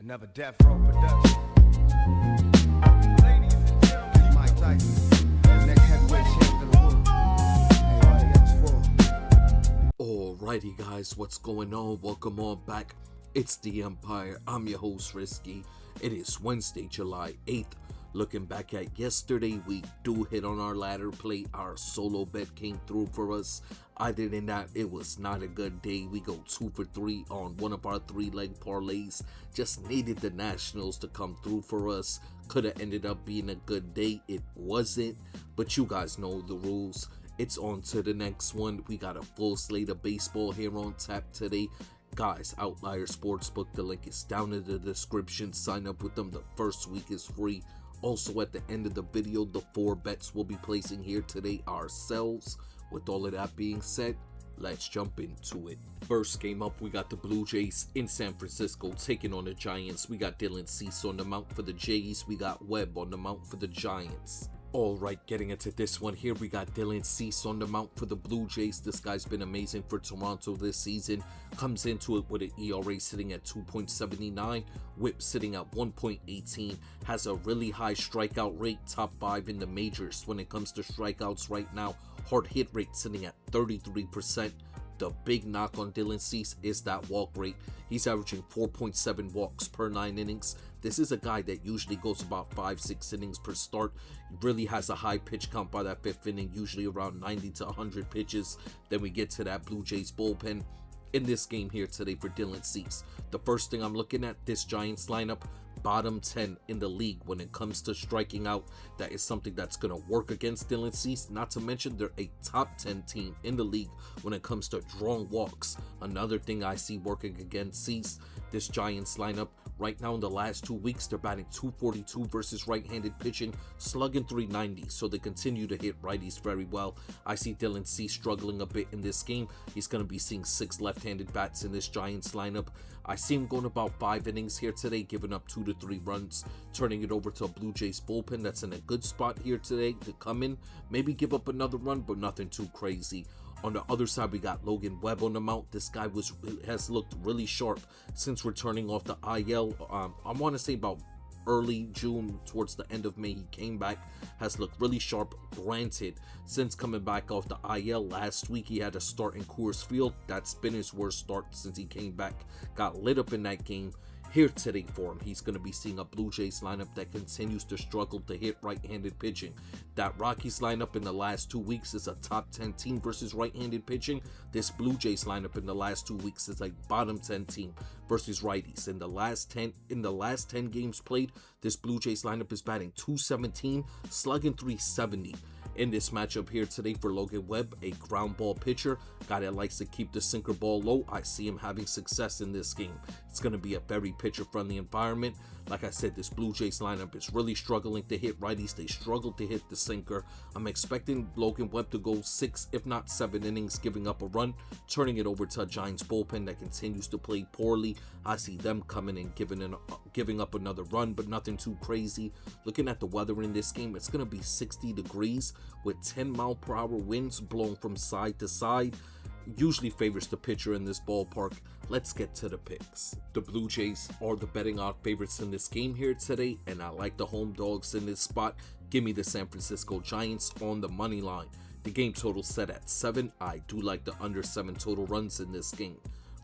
Another Death Row production. Ladies and gentlemen, Mike Tyson, the next heavyweight champion of the world. Everybody else for. Alrighty guys, what's going on? Welcome on back. It's the Empire. I'm your host Risky. It is Wednesday, July 8th. Looking back at yesterday, we do hit on our ladder play. Our solo bet came through for us. Other than that, it was not a good day. We go 2 for 3 on one of our 3-leg parlays. Just needed the Nationals to come through for us. Could have ended up being a good day. It wasn't, but you guys know the rules. It's on to the next one. We got a full slate of baseball here on tap today. Guys, Outlier Sportsbook, the link is down in the description. Sign up with them. The first week is free. Also, at the end of the video, the 4 bets we'll be placing here today ourselves. With all of that being said, let's jump into it. First game up, we got the Blue Jays in San Francisco taking on the Giants. We got Dylan Cease on the mount for the Jays. We got Webb on the mount for the Giants. Alright, getting into this one here, we got Dylan Cease on the mount for the Blue Jays. This guy's been amazing for Toronto this season. Comes into it with an ERA sitting at 2.79, whip sitting at 1.18, has a really high strikeout rate, top 5 in the majors when it comes to strikeouts right now. Hard hit rate sitting at 33%. The big knock on Dylan Cease is that walk rate. He's averaging 4.7 walks per 9 innings. This is a guy that usually goes about 5-6 innings per start. He really has a high pitch count by that 5th inning, usually around 90 to 100 pitches. Then we get to that Blue Jays bullpen. In this game here today for Dylan Cease, the first thing I'm looking at, this Giants lineup, bottom 10 in the league when it comes to striking out. That is something that's going to work against Dylan Cease. Not to mention they're a top 10 team in the league when it comes to drawing walks. Another thing I see working against Cease, this Giants lineup right now in the last 2 weeks, they're batting .242 versus right-handed pitching, slugging .390, so they continue to hit righties very well. I see Dylan Cease struggling a bit in this game. He's going to be seeing 6 left-handed bats in this Giants lineup. I see him going about 5 innings here today, giving up 2 to 3 runs, turning it over to a Blue Jays bullpen that's in a good spot here today to come in, maybe give up another run, but nothing too crazy. On the other side, we got Logan Webb on the mount. This guy has looked really sharp since returning off the IL. I want to say about early June, towards the end of May, he came back, has looked really sharp. Granted, since coming back off the IL last week, he had a start in Coors Field. That's been his worst start since he came back. Got lit up in that game. Here today for him, he's going to be seeing a Blue Jays lineup that continues to struggle to hit right-handed pitching. That Rockies lineup in the last 2 weeks is a top 10 team versus right-handed pitching. This Blue Jays lineup in the last 2 weeks is a bottom 10 team versus righties. In the last 10 games played, this Blue Jays lineup is batting .217, slugging .370. In this matchup here today for Logan Webb, a ground ball pitcher, guy that likes to keep the sinker ball low. I see him having success in this game. It's going to be a very pitcher-friendly environment. Like I said, this Blue Jays lineup is really struggling to hit righties. They struggle to hit the sinker. I'm expecting Logan Webb to go 6, if not 7 innings, giving up a run, turning it over to a Giants bullpen that continues to play poorly. I see them coming and giving up another run, but nothing too crazy. Looking at the weather in this game, it's going to be 60 degrees with 10-mile-per-hour winds blowing from side to side. Usually favors the pitcher in this ballpark. Let's get to the picks. The Blue Jays are the betting odds favorites in this game here today, and I like the home dogs in this spot. Give me the San Francisco Giants on the money line. The game total set at 7. I do like the under 7 total runs in this game.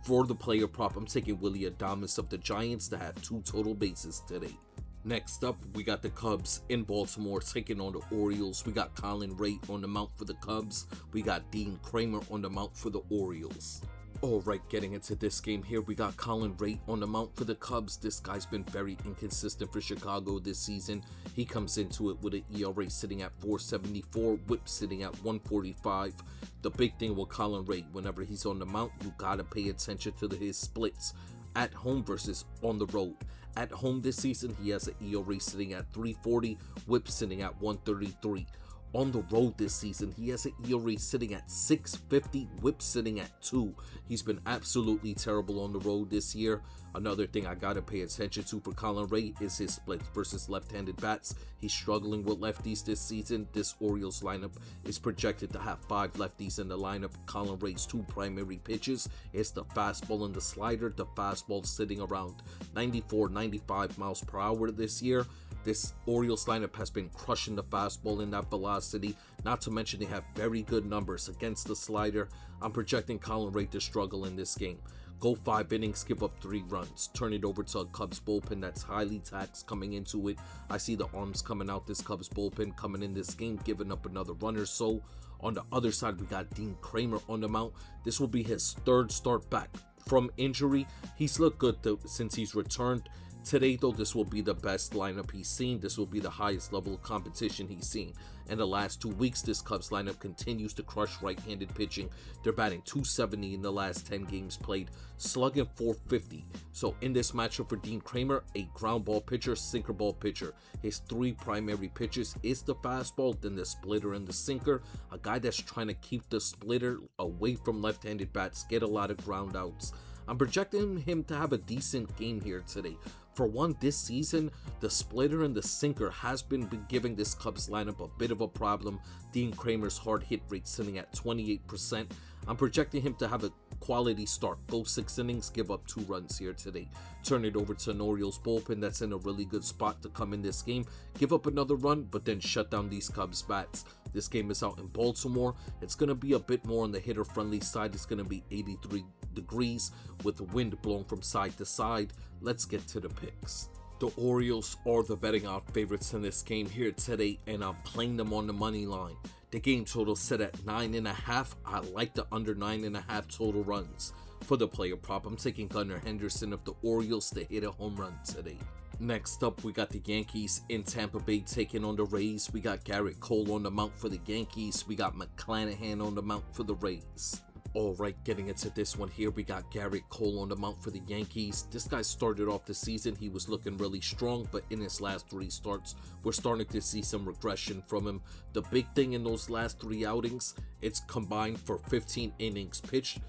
For the player prop, I'm taking Willy Adames of the Giants to have 2 total bases today. Next up, we got the Cubs in Baltimore taking on the Orioles. We got Colin Ray on the mount for the Cubs. We got Dean Kramer on the mount for the Orioles. Alright, getting into this game here, we got Colin Ray on the mount for the Cubs. This guy's been very inconsistent for Chicago this season. He comes into it with an ERA sitting at 4.74, whip sitting at 1.45. The big thing with Colin Ray, whenever he's on the mount, you gotta pay attention to his splits at home versus on the road. At home this season, he has an ERA sitting at 3.40, whip sitting at 1.33. On the road this season, he has an ERA sitting at 6.50, whip sitting at 2. He's been absolutely terrible on the road this year. Another thing I gotta pay attention to for Colin Ray is his splits versus left-handed bats. He's struggling with lefties this season. This Orioles lineup is projected to have 5 lefties in the lineup. Colin Ray's 2 primary pitches is the fastball and the slider. The fastball sitting around 94, 95 miles per hour this year. This Orioles lineup has been crushing the fastball in that velocity, not to mention they have very good numbers against the slider. I'm projecting Colin Ray to struggle in this game. Go 5 innings, give up 3 runs. Turn it over to a Cubs bullpen that's highly taxed coming into it. I see the arms coming out this Cubs bullpen coming in this game, giving up another run or so. On the other side, we got Dean Kramer on the mound. This will be his 3rd start back from injury. He's looked good though, since he's returned. Today, though, this will be the best lineup he's seen. This will be the highest level of competition he's seen. In the last 2 weeks, this Cubs lineup continues to crush right-handed pitching. They're batting .270 in the last 10 games played, slugging .450. So in this matchup for Dean Kramer, a ground ball pitcher, sinker ball pitcher. His 3 primary pitches is the fastball, then the splitter and the sinker. A guy that's trying to keep the splitter away from left-handed bats, get a lot of ground outs. I'm projecting him to have a decent game here today. For one, this season, the splitter and the sinker has been giving this Cubs lineup a bit of a problem. Dean Kramer's hard hit rate sitting at 28%. I'm projecting him to have a quality start. Go 6 innings, give up 2 runs here today. Turn it over to an Orioles bullpen that's in a really good spot to come in this game. Give up another run, but then shut down these Cubs bats. This game is out in Baltimore. It's going to be a bit more on the hitter-friendly side. It's going to be 83 degrees with the wind blowing from side to side. Let's get to the picks. The Orioles are the betting odds favorites in this game here today, and I'm playing them on the money line. The game total set at 9.5. I like the under 9.5 total runs. For the player prop, I'm taking Gunnar Henderson of the Orioles to hit a home run today. Next up, we got the Yankees in Tampa Bay taking on the Rays. We got Garrett Cole on the mound for the Yankees. We got McClanahan on the mound for the Rays. Alright, getting into this one here, we got Garrett Cole on the mound for the Yankees. This guy started off the season, he was looking really strong, but in his last 3 starts, we're starting to see some regression from him. The big thing in those last 3 outings, it's combined for 15 innings pitched,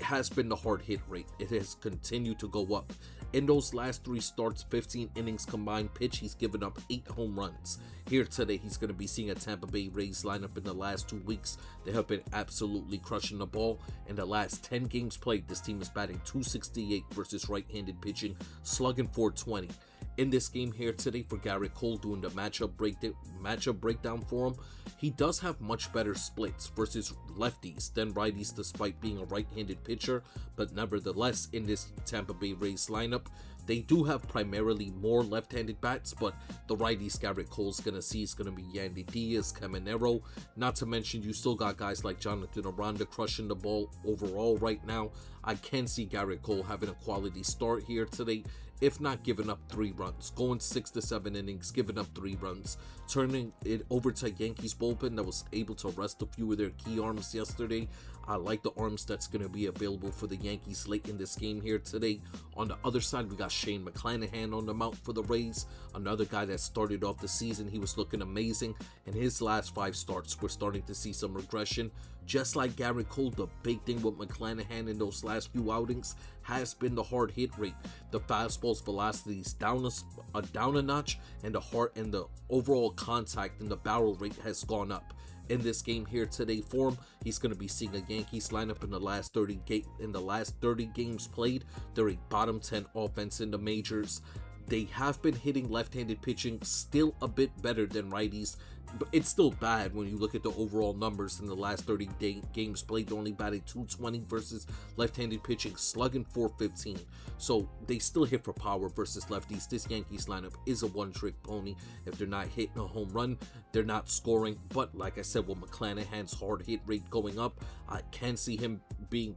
has been the hard hit rate. It has continued to go up. In those last 3 starts, 15 innings combined pitch, he's given up 8 home runs. Here today, he's going to be seeing a Tampa Bay Rays lineup in the last 2 weeks. They have been absolutely crushing the ball. In the last 10 games played, this team is batting .268 versus right-handed pitching, slugging .420. In this game here today for Garrett Cole, doing the matchup breakdown for him, he does have much better splits versus lefties than righties despite being a right-handed pitcher, but nevertheless in this Tampa Bay Rays lineup, they do have primarily more left-handed bats, but the righties Garrett Cole's gonna see is gonna be Yandy Diaz, Caminero, not to mention you still got guys like Jonathan Aranda crushing the ball overall right now. I can see Garrett Cole having a quality start here today, if not giving up 3 runs, going 6 to 7 innings, giving up 3 runs, turning it over to Yankees bullpen that was able to rest a few of their key arms yesterday. I like the arms that's going to be available for the Yankees late in this game here today. On the other side, we got Shane McClanahan on the mound for the Rays, another guy that started off the season. He was looking amazing. In his last 5 starts, we're starting to see some regression. Just like Garrett Cole, the big thing with McClanahan in those last few outings has been the hard hit rate. The fastball's velocity is down a notch, and the overall contact and the barrel rate has gone up. In this game here today for him, he's going to be seeing a Yankees lineup in the last 30 games played. They're a bottom 10 offense in the majors. They have been hitting left-handed pitching still a bit better than righties, but it's still bad when you look at the overall numbers in the last 30 games played. They only batted .220 versus left-handed pitching, slugging .415. So they still hit for power versus lefties. This Yankees lineup is a one-trick pony. If they're not hitting a home run, they're not scoring. But like I said, with McClanahan's hard hit rate going up, I can see him being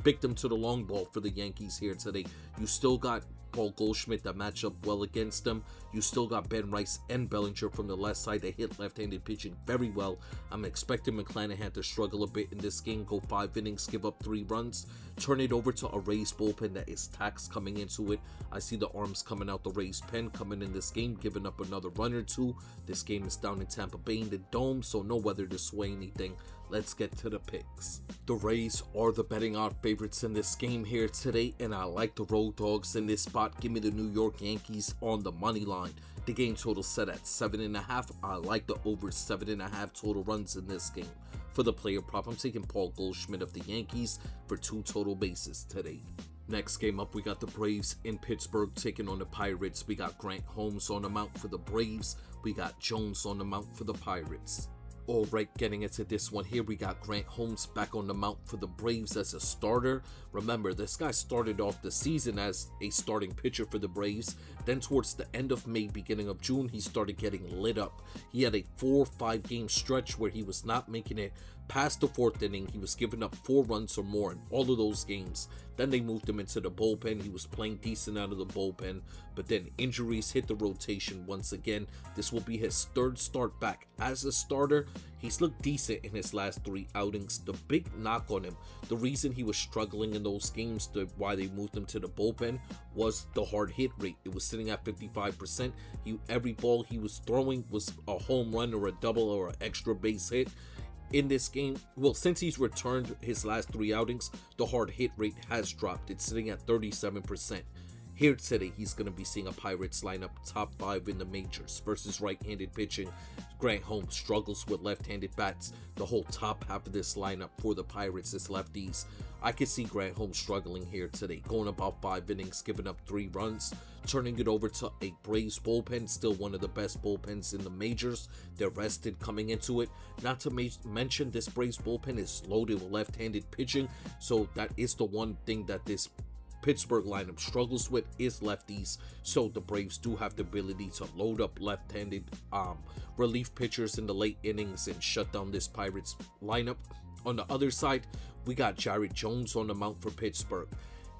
victim to the long ball for the Yankees here today. You still got Paul Goldschmidt that match up well against them. You still got Ben Rice and Bellinger from the left side that hit left-handed pitching very well. I'm expecting McClanahan to struggle a bit in this game, go 5 innings, give up 3 runs, turn it over to a Rays bullpen that is taxed coming into it. I see the arms coming out the Rays pen coming in this game, giving up another run or 2. This game is down in Tampa Bay in the Dome, so no weather to sway anything. Let's get to the picks. The Rays are the betting odd favorites in this game here today, and I like the road dogs in this spot. Give me the New York Yankees on the money line. The game total set at 7.5. I like the over 7.5 total runs in this game. For the player prop, I'm taking Paul Goldschmidt of the Yankees for 2 total bases today. Next game up, we got the Braves in Pittsburgh taking on the Pirates. We got Grant Holmes on the mound for the Braves. We got Jones on the mound for the Pirates. Alright, getting into this one here, we got Grant Holmes back on the mound for the Braves as a starter. Remember, this guy started off the season as a starting pitcher for the Braves. Then towards the end of May, beginning of June, he started getting lit up. He had a 4-5 game stretch where he was not making it past the 4th inning. He was giving up 4 runs or more in all of those games. Then they moved him into the bullpen. He was playing decent out of the bullpen, but then injuries hit the rotation once again. This will be his 3rd start back as a starter. He's looked decent in his last 3 outings. The big knock on him, the reason he was struggling in those games, why they moved him to the bullpen, was the hard hit rate. It was sitting at 55%. Every ball he was throwing was a home run or a double or an extra base hit. In this game, well, since he's returned his last 3 outings, the hard hit rate has dropped. It's sitting at 37%. Here today, he's going to be seeing a Pirates lineup top 5 in the majors versus right-handed pitching. Grant Holmes struggles with left-handed bats. The whole top half of this lineup for the Pirates is lefties. I could see Grant Holmes struggling here today, going about 5 innings, giving up 3 runs, turning it over to a Braves bullpen, still one of the best bullpens in the majors. They're rested coming into it. Not to mention, this Braves bullpen is loaded with left-handed pitching, so that is the one thing that this Pittsburgh lineup struggles with is lefties, so the Braves do have the ability to load up left-handed relief pitchers in the late innings and shut down this Pirates lineup. On the other side, we got Jared Jones on the mound for Pittsburgh.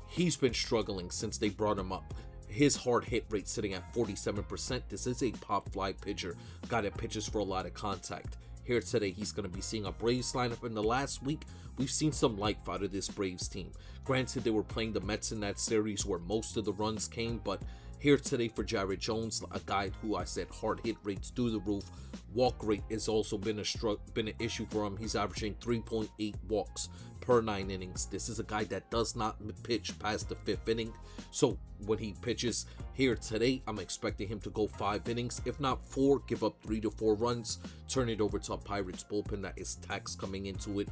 He's been struggling since they brought him up. His hard hit rate sitting at 47%. This is a pop fly pitcher, guy that pitches for a lot of contact. Here today, he's going to be seeing a Braves lineup. In the last week, we've seen some life out of this Braves team. Granted, they were playing the Mets in that series where most of the runs came, but here today for Jared Jones, a guy who I said hard hit rates through the roof. Walk rate has also been an issue for him. He's averaging 3.8 walks per 9 innings. This is a guy that does not pitch past the 5th inning. So when he pitches here today, I'm expecting him to go 5 innings, if not 4, give up 3 to 4 runs, turn it over to a Pirates bullpen that is taxed coming into it.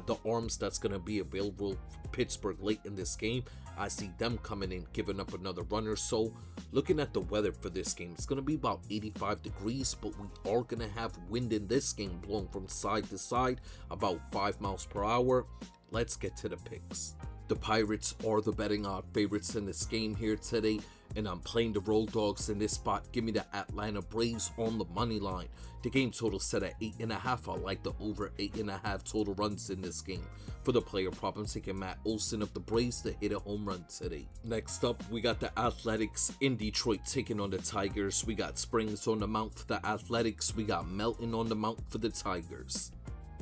The arms that's going to be available for Pittsburgh late in this game, I see them coming in, giving up another run or so. Looking at the weather for this game, it's going to be about 85 degrees, but we are going to have wind in this game blowing from side to side, about 5 miles per hour. Let's get to the picks. The Pirates are the betting odd favorites in this game here today, and I'm playing the road dogs in this spot. Give me the Atlanta Braves on the money line. The game total set at 8.5. I like the over 8.5 total runs in this game. For the player prop, I'm taking Matt Olson of the Braves to hit a home run today. Next up, we got the Athletics in Detroit taking on the Tigers. We got Springs on the mound for the Athletics. We got Melton on the mound for the Tigers.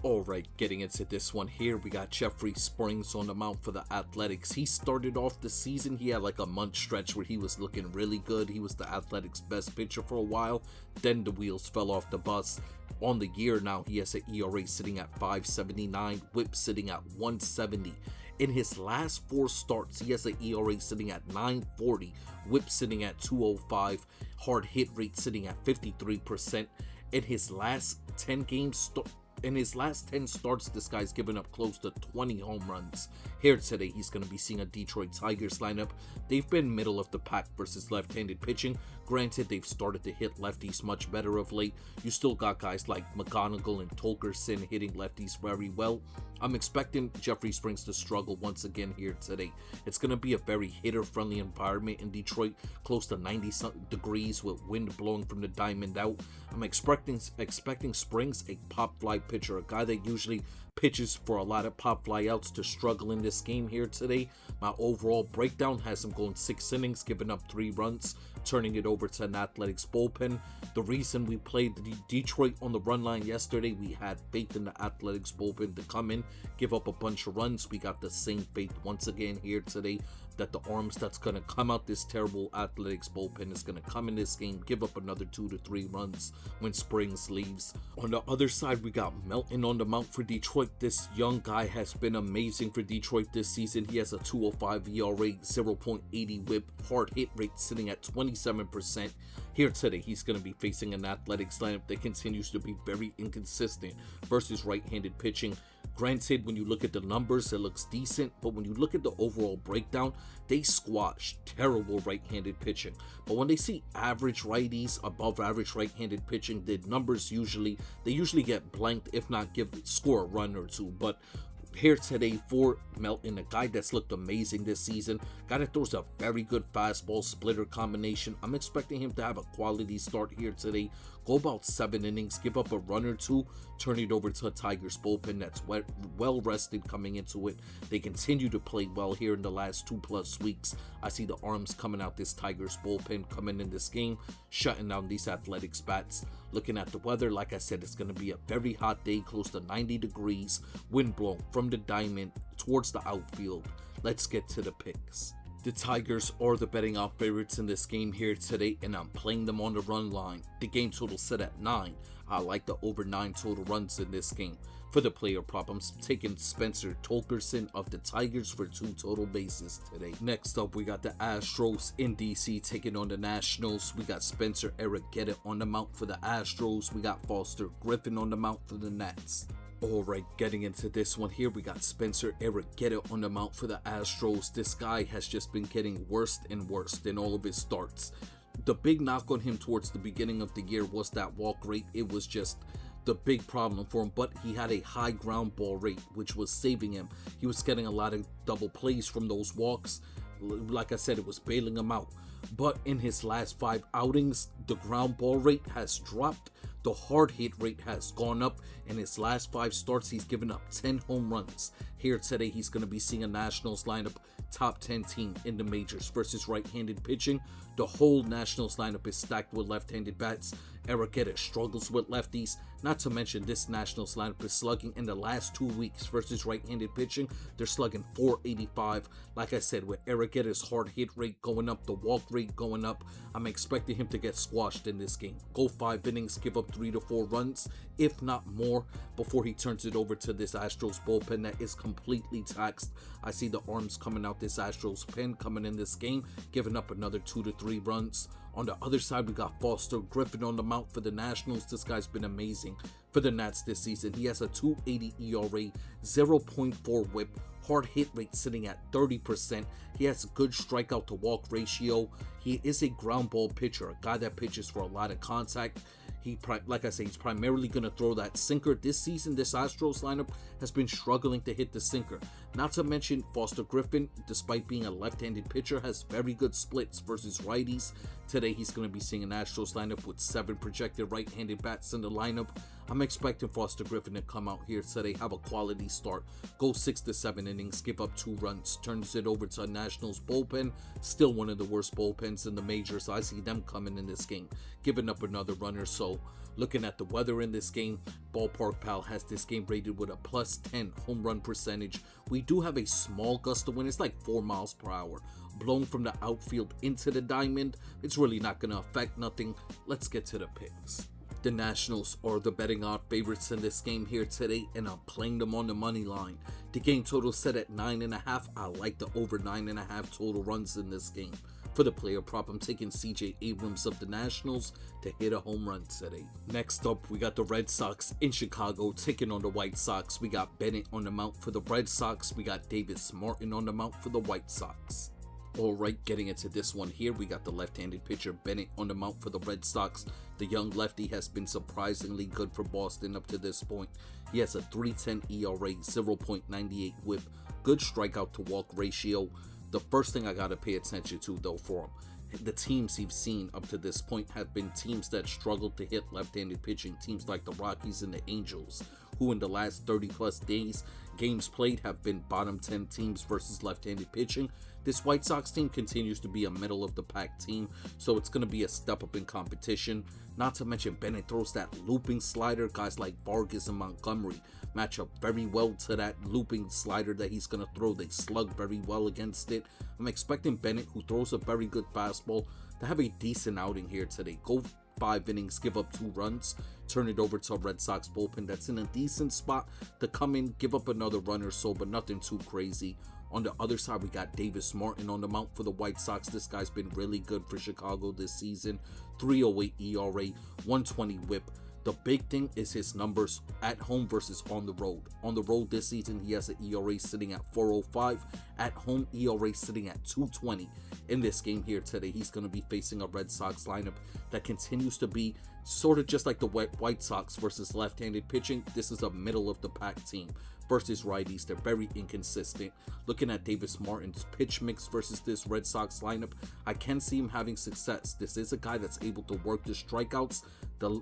Alright, getting into this one here, we got Jeffrey Springs on the mound for the Athletics. He started off the season, he had like a month stretch where he was looking really good. He was the Athletics' best pitcher for a while. Then the wheels fell off the bus. On the year now, he has an ERA sitting at 5.79, whip sitting at 1.70. In his last 4 starts, he has an ERA sitting at 9.40, whip sitting at 2.05, hard hit rate sitting at 53%. In his last 10 games, in his last 10 starts, this guy's given up close to 20 home runs. Here today, he's going to be seeing a Detroit Tigers lineup. They've been middle of the pack versus left-handed pitching. Granted, they've started to hit lefties much better of late. You still got guys like McGonigal and Tolkerson hitting lefties very well. I'm expecting Jeffrey Springs to struggle once again here today. It's going to be a very hitter-friendly environment in Detroit, close to 90 degrees with wind blowing from the diamond out. I'm expecting Springs, a pop-fly right-handed pitcher, a guy that usually pitches for a lot of pop flyouts, to struggle in this game here today. My overall breakdown has him going 6 innings, giving up 3 runs, turning it over to an Athletics bullpen. The reason we played Detroit on the run line yesterday, we had faith in the Athletics bullpen to come in, give up a bunch of runs. We got the same faith once again here today, that the arms that's going to come out this terrible Athletics bullpen is going to come in this game, give up another 2 to 3 runs when Springs leaves. On the other side, we got Melton on the mount for Detroit. This young guy has been amazing for Detroit this season. He has a 2.05 ERA, 0.80 whip, hard hit rate sitting at 27%. Here today, he's going to be facing an Athletics lineup that continues to be very inconsistent versus right-handed pitching. Granted, when you look at the numbers, it looks decent, but when you look at the overall breakdown, they squash terrible right-handed pitching. But when they see average righties, above average right-handed pitching, the numbers usually get blanked, if not score a run or two. But here today for Melton, a guy that's looked amazing this season, guy that throws a very good fastball splitter combination. I'm expecting him to have a quality start here today, go about 7 innings, give up a run or 2, turn it over to a Tigers bullpen that's well rested coming into it. They continue to play well here in the last 2+ weeks. I see the arms coming out this Tigers bullpen coming in this game, shutting down these Athletics bats. Looking at the weather, like I said, it's going to be a very hot day, close to 90 degrees, wind blowing from the diamond towards the outfield. Let's get to the picks. The Tigers are the betting out favorites in this game here today, and I'm playing them on the run line. The game total set at 9. I like the over 9 total runs in this game. For the player prop, I'm taking Spencer Torkelson of the Tigers for 2 total bases today. Next up, we got the Astros in DC taking on the Nationals. We got Spencer Arrieta on the mount for the Astros. We got Foster Griffin on the mount for the Nats. Alright, getting into this one here, we got Spencer Arrieta on the mount for the Astros. This guy has just been getting worse and worse in all of his starts. The big knock on him towards the beginning of the year was that walk rate. It was just the big problem for him, but he had a high ground ball rate, which was saving him. He was getting a lot of double plays from those walks. Like I said, it was bailing him out. But in his last 5 outings, the ground ball rate has dropped. The hard hit rate has gone up. In his last 5 starts, he's given up 10 home runs. Here today, he's going to be seeing a Nationals lineup top 10 team in the majors versus right-handed pitching. The whole Nationals lineup is stacked with left-handed bats. Arrieta struggles with lefties. Not to mention, this Nationals lineup is slugging in the last 2 weeks versus right-handed pitching. They're slugging .485. Like I said, with Arrieta's hard hit rate going up, the walk rate going up, I'm expecting him to get squashed in this game. Go 5 innings, give up 3 to 4 runs, if not more, before he turns it over to this Astros bullpen that is completely taxed. I see the arms coming out this Astros pen coming in this game, giving up another 2 to 3 runs. On the other side, we got Foster Griffin on the mount for the Nationals. This guy's been amazing for the Nats this season. He has a 2.80 ERA, 0.4 whip, hard hit rate sitting at 30%. He has a good strikeout to walk ratio. He is a ground ball pitcher, a guy that pitches for a lot of contact. Like I say, he's primarily going to throw that sinker. This season, this Astros lineup has been struggling to hit the sinker. Not to mention, Foster Griffin, despite being a left-handed pitcher, has very good splits versus righties. Today, he's going to be seeing an Astros lineup with 7 projected right-handed bats in the lineup. I'm expecting Foster Griffin to come out here today, have a quality start, go 6 to 7 innings, give up 2 runs, turns it over to a Nationals bullpen, still one of the worst bullpens in the majors. I see them coming in this game, giving up another run or so. Looking at the weather in this game, Ballpark Pal has this game rated with a +10 home run percentage. We do have a small gust of wind, it's like 4 miles per hour, blown from the outfield into the diamond. It's really not going to affect nothing. Let's get to the picks. The Nationals are the betting odd favorites in this game here today, and I'm playing them on the money line. The game total set at 9.5. I like the over 9.5 total runs in this game. For the player prop, I'm taking CJ Abrams of the Nationals to hit a home run today. Next up, we got the Red Sox in Chicago taking on the White Sox. We got Bennett on the mount for the Red Sox. We got Davis Martin on the mount for the White Sox. Alright, getting into this one here, we got the left-handed pitcher Bennett on the mount for the Red Sox. The young lefty has been surprisingly good for Boston up to this point. He has a 3.10 ERA, 0.98 whip, good strikeout to walk ratio. The first thing I got to pay attention to though for him, the teams he's seen up to this point have been teams that struggled to hit left-handed pitching, teams like the Rockies and the Angels, who in the last 30 plus days games played have been bottom 10 teams versus left-handed pitching. This White Sox team continues to be a middle of the pack team, so it's going to be a step up in competition. Not to mention Bennett throws that looping slider. Guys like Vargas and Montgomery match up very well to that looping slider that he's going to throw. They slug very well against it. I'm expecting Bennett, who throws a very good fastball, to have a decent outing here today. Go 5 innings, give up 2 runs, turn it over to a Red Sox bullpen that's in a decent spot to come in, give up another run or so, but nothing too crazy. On the other side, we got Davis Martin on the mound for the White Sox. This guy's been really good for Chicago this season. 3.08 ERA, 120 whip. The big thing is his numbers at home versus on the road. On the road this season, he has an ERA sitting at 4.05. At home, ERA sitting at 2.20. In this game here today, he's going to be facing a Red Sox lineup that continues to be sort of just like the White Sox versus left-handed pitching. This is a middle of the pack team versus righties. They're very inconsistent. Looking at Davis Martin's pitch mix versus this Red Sox lineup, I can see him having success. This is a guy that's able to work the strikeouts.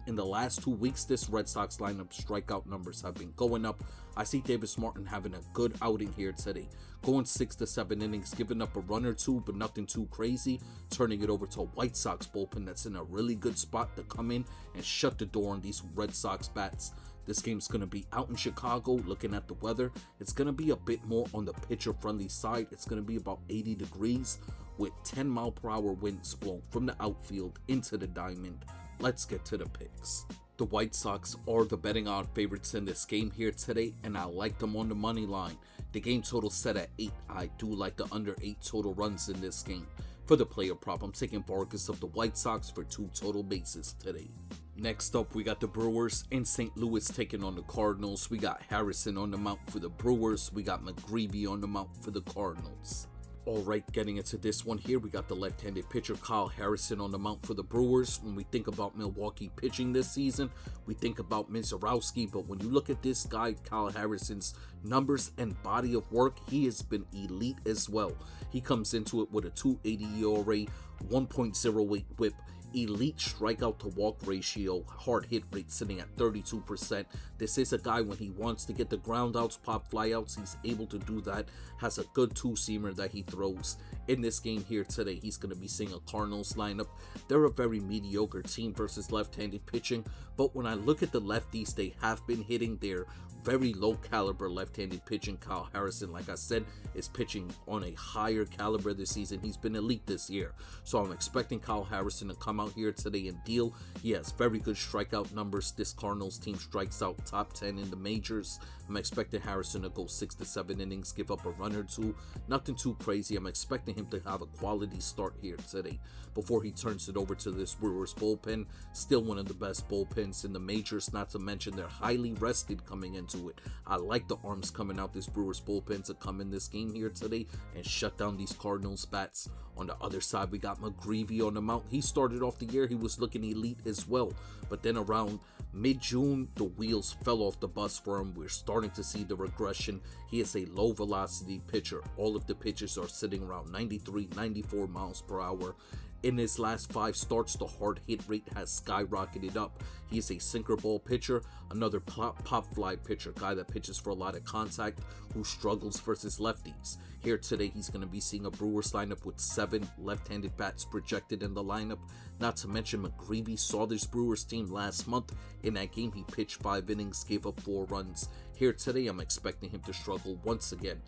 In the last 2 weeks, this Red Sox lineup strikeout numbers have been going up. I see Davis Martin having a good outing here today. Going 6 to 7 innings, giving up a run or two, but nothing too crazy. Turning it over to a White Sox bullpen that's in a really good spot to come in and shut the door on these Red Sox bats. This game's going to be out in Chicago. Looking at the weather, it's going to be a bit more on the pitcher-friendly side. It's going to be about 80 degrees with 10-mile-per-hour winds blowing from the outfield into the diamond. Let's get to the picks. The White Sox are the betting odds favorites in this game here today, and I like them on the money line. The game total set at 8. I do like the under 8 total runs in this game. For the player prop, I'm taking Vargas of the White Sox for 2 total bases today. Next up, we got the Brewers in St. Louis taking on the Cardinals. We got Harrison on the mound for the Brewers. We got McGreevy on the mound for the Cardinals. Alright, getting into this one here, we got the left-handed pitcher Kyle Harrison on the mound for the Brewers. When we think about Milwaukee pitching this season, we think about Mizorowski, but when you look at this guy, Kyle Harrison's numbers and body of work, he has been elite as well. He comes into it with a 2.80 ERA, 1.08 whip, elite strikeout to walk ratio, hard hit rate sitting at 32%. This is a guy, when he wants to get the ground outs, pop flyouts, he's able to do that. Has a good 2-seamer that he throws. In this game here today, he's going to be seeing a Cardinals lineup. They're a very mediocre team versus left-handed pitching, but when I look at the lefties they have been hitting, they're very low caliber left-handed pitching. Kyle Harrison, like I said, is pitching on a higher caliber this season. He's been elite this year, so I'm expecting Kyle Harrison to come out here today and deal. He has very good strikeout numbers. This Cardinals team strikes out top 10 in the majors. I'm expecting Harrison to go 6 to 7 innings, give up a run or two. Nothing too crazy. I'm expecting him to have a quality start here today before he turns it over to this Brewers bullpen. Still one of the best bullpens in the majors, not to mention they're highly rested coming into it. I like the arms coming out this Brewers bullpen to come in this game here today and shut down these Cardinals bats. On the other side, we got McGreevy on the mound. He started off the year, he was looking elite as well, but then around mid-June, the wheels fell off the bus for him. We're starting to see the regression. He is a low velocity pitcher. All of the pitches are sitting around 93, 94 miles per hour. In his last 5 starts, the hard hit rate has skyrocketed up. He is a sinker ball pitcher, another pop fly pitcher, guy that pitches for a lot of contact, who struggles versus lefties. Here today, he's going to be seeing a Brewers lineup with 7 left-handed bats projected in the lineup. Not to mention, McGreevy saw this Brewers team last month. In that game, he pitched 5 innings, gave up 4 runs. Here today, I'm expecting him to struggle once again.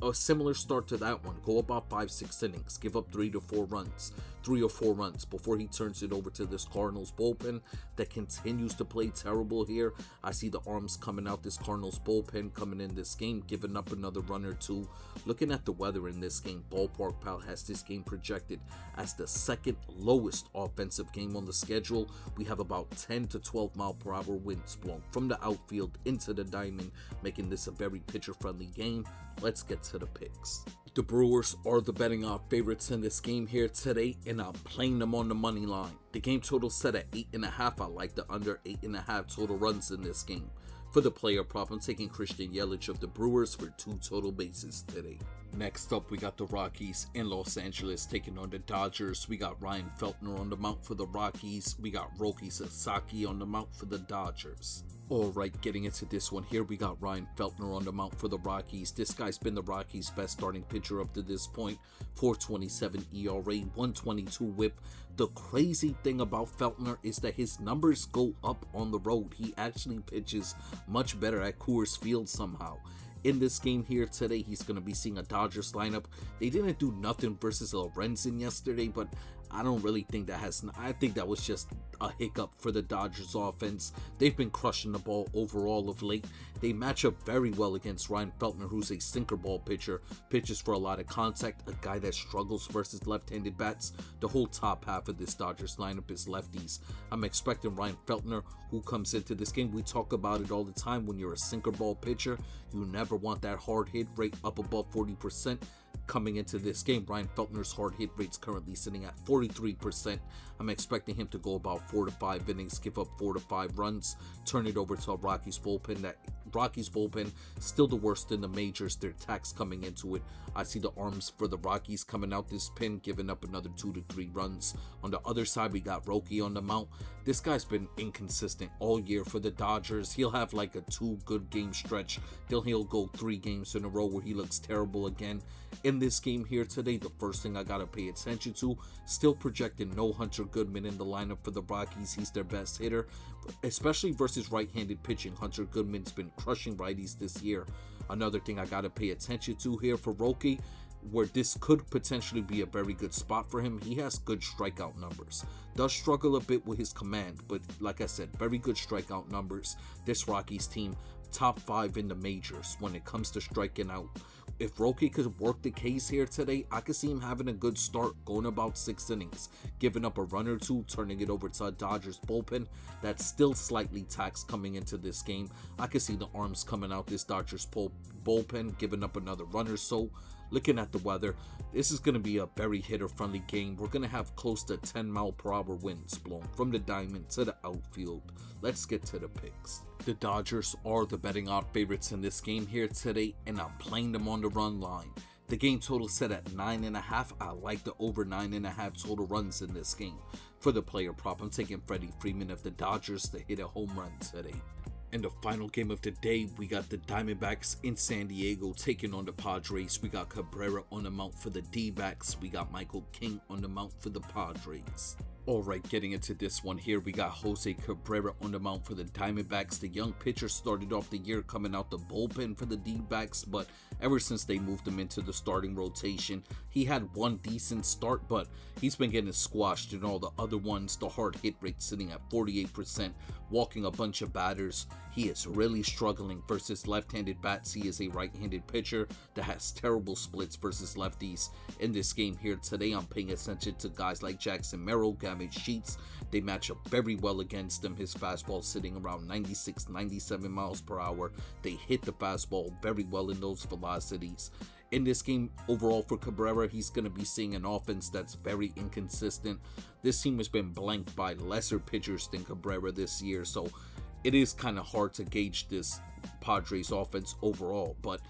A similar start to that one. Go about 5-6 innings, give up 3 or 4 runs before he turns it over to this Cardinals bullpen that continues to play terrible here. I see the arms coming out this Cardinals bullpen coming in this game, giving up another run or two. Looking at the weather in this game, Ballpark Pal has this game projected as the second lowest offensive game on the schedule. We have about 10 to 12 mile per hour winds blowing from the outfield into the diamond, making this a very pitcher friendly game. Let's get to the picks. The Brewers are the betting odds favorites in this game here today, and I'm playing them on the money line. The game total set at 8.5. I like the under 8.5 total runs in this game. For the player prop, I'm taking Christian Yelich of the Brewers for 2 total bases today. Next up, we got the Rockies in Los Angeles taking on the Dodgers. We got Ryan Feltner on the mound for the Rockies. We got Roki Sasaki on the mound for the Dodgers. Alright, getting into this one here, we got Ryan Feltner on the mound for the Rockies. This guy's been the Rockies' best starting pitcher up to this point. 4.27 ERA, 122 whip. The crazy thing about Feltner is that his numbers go up on the road. He actually pitches much better at Coors Field somehow. In this game here today, he's going to be seeing a Dodgers lineup. They didn't do nothing versus Lorenzen yesterday, but I don't really think I think that was just a hiccup for the Dodgers offense. They've been crushing the ball overall of late. They match up very well against Ryan Feltner, who's a sinker ball pitcher, pitches for a lot of contact, a guy that struggles versus left-handed bats. The whole top half of this Dodgers lineup is lefties. I'm expecting Ryan Feltner, who comes into this game. We talk about it all the time. When you're a sinker ball pitcher, you never want that hard hit rate up above 40%. Coming into this game, Ryan Feltner's hard hit rate's currently sitting at 43%. I'm expecting him to go about 4 to 5 innings, give up 4 to 5 runs, turn it over to a Rockies bullpen. That Rockies bullpen still the worst in the majors. Their tax coming into it. I see the arms for the Rockies coming out this pin, giving up another 2 to 3 runs. On the other side, we got Roki on the mount. This guy's been inconsistent all year for the Dodgers. He'll have like a 2 good game stretch. Then he'll go 3 games in a row where he looks terrible again. In this game here today, the first thing I gotta pay attention to, still projecting no Hunter Goodman in the lineup for the Rockies. He's their best hitter, especially versus right-handed pitching. Hunter Goodman's been crushing righties this year. Another thing I gotta pay attention to here for Roki, where this could potentially be a very good spot for him, he has good strikeout numbers. Does struggle a bit with his command, but like I said, very good strikeout numbers. This Rockies team, top 5 in the majors when it comes to striking out. If Roki could work the case here today, I could see him having a good start, going about 6 innings, giving up a run or 2, turning it over to a Dodgers bullpen that's still slightly taxed coming into this game. I could see the arms coming out this Dodgers bullpen, giving up another run or so. Looking at the weather, this is going to be a very hitter-friendly game. We're going to have close to 10-mile-per-hour winds blowing from the diamond to the outfield. Let's get to the picks. The Dodgers are the betting odd favorites in this game here today, and I'm playing them on the run line. The game total set at 9.5. I like the over 9.5 total runs in this game. For the player prop, I'm taking Freddie Freeman of the Dodgers to hit a home run today. In the final game of the day, we got the Diamondbacks in San Diego taking on the Padres. We got Cabrera on the mount for the D-backs. We got Michael King on the mount for the Padres. Alright, getting into this one here, we got Jose Cabrera on the mount for the Diamondbacks. The young pitcher started off the year coming out the bullpen for the D-backs, but ever since they moved him into the starting rotation, he had one decent start, but he's been getting squashed in all the other ones. The hard hit rate sitting at 48%, walking a bunch of batters. He is really struggling versus left-handed bats. He is a right-handed pitcher that has terrible splits versus lefties. In this game here today, I'm paying attention to guys like Jackson Merrill, Gavin Sheets. They match up very well against him. His fastball sitting around 96, 97 miles per hour. They hit the fastball very well in those velocities. In this game, overall for Cabrera, he's going to be seeing an offense that's very inconsistent. This team has been blanked by lesser pitchers than Cabrera this year, so it is kind of hard to gauge this Padres offense overall, but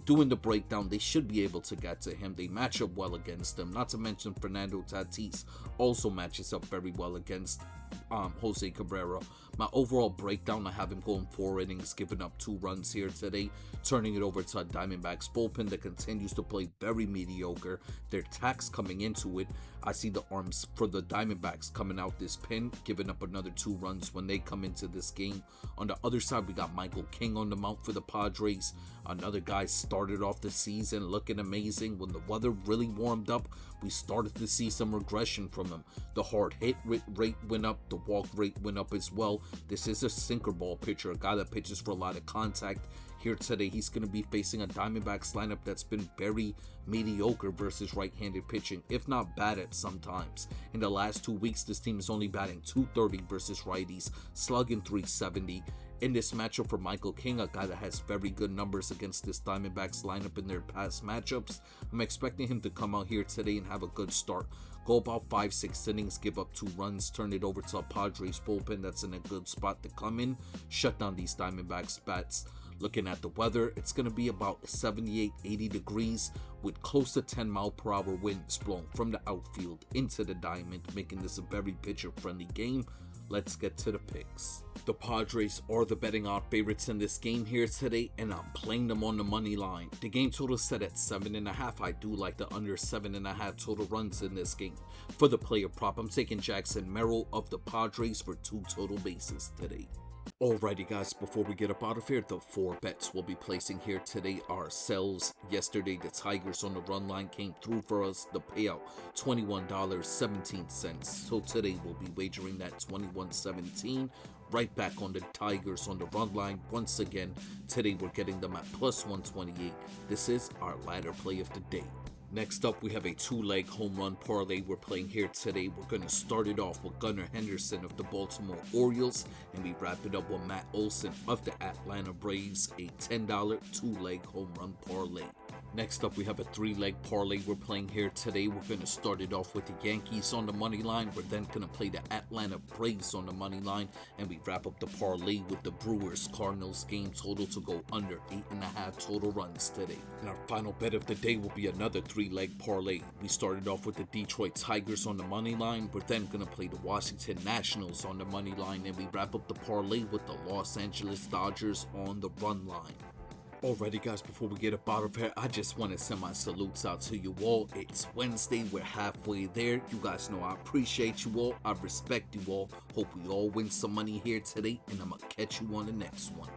doing the breakdown, they should be able to get to him. They match up well against him. Not to mention Fernando Tatis also matches up very well against Jose Cabrera. My overall breakdown, I have him going 4 innings, giving up 2 runs here today, turning it over to a Diamondbacks bullpen that continues to play very mediocre. Their tax coming into it, I see the arms for the Diamondbacks coming out this pin, giving up another 2 runs when they come into this game. On the other side, we got Michael King on the mount for the Padres. Another guy started off the season looking amazing. When the weather really warmed up, we started to see some regression from him. The hard hit rate went up, the walk rate went up as well. This is a sinker ball pitcher, a guy that pitches for a lot of contact. Here today, he's going to be facing a Diamondbacks lineup that's been very mediocre versus right-handed pitching, if not bad at sometimes. In the last 2 weeks, this team is only batting .230 versus righties, slugging .370. In this matchup for Michael King, a guy that has very good numbers against this Diamondbacks lineup in their past matchups, I'm expecting him to come out here today and have a good start. Go about 5-6 innings, give up 2 runs, turn it over to a Padres bullpen that's in a good spot to come in, shut down these Diamondbacks bats. Looking at the weather, it's going to be about 78-80 degrees with close to 10-mile-per-hour winds blowing from the outfield into the diamond, making this a very pitcher-friendly game. Let's get to the picks. The Padres are the betting odds favorites in this game here today, and I'm playing them on the money line. The game total is set at 7.5. I do like the under 7.5 total runs in this game. For the player prop, I'm taking Jackson Merrill of the Padres for 2 total bases today. Alrighty guys, before we get up out of here, the 4 bets we'll be placing here today are sells. Yesterday, the Tigers on the run line came through for us. The payout, $21.17. So today we'll be wagering that $21.17 right back on the Tigers on the run line. Once again, today we're getting them at plus 128. This is our ladder play of the day. Next up, we have a 2-leg home run parlay we're playing here today. We're going to start it off with Gunnar Henderson of the Baltimore Orioles, and we wrap it up with Matt Olson of the Atlanta Braves, a $10 2-leg home run parlay. Next up, we have a 3-leg parlay we're playing here today. We're going to start it off with the Yankees on the money line. We're then going to play the Atlanta Braves on the money line, and we wrap up the parlay with the Brewers Cardinals game total to go under 8.5 total runs today. And our final bet of the day will be another 3-leg parlay. We started off with the Detroit Tigers on the money line. We're then going to play the Washington Nationals on the money line, and we wrap up the parlay with the Los Angeles Dodgers on the run line. Alrighty guys, before we get up out of here, I just want to send my salutes out to you all. It's Wednesday, we're halfway there. You guys know I appreciate you all, I respect you all. Hope we all win some money here today, and I'm gonna catch you on the next one.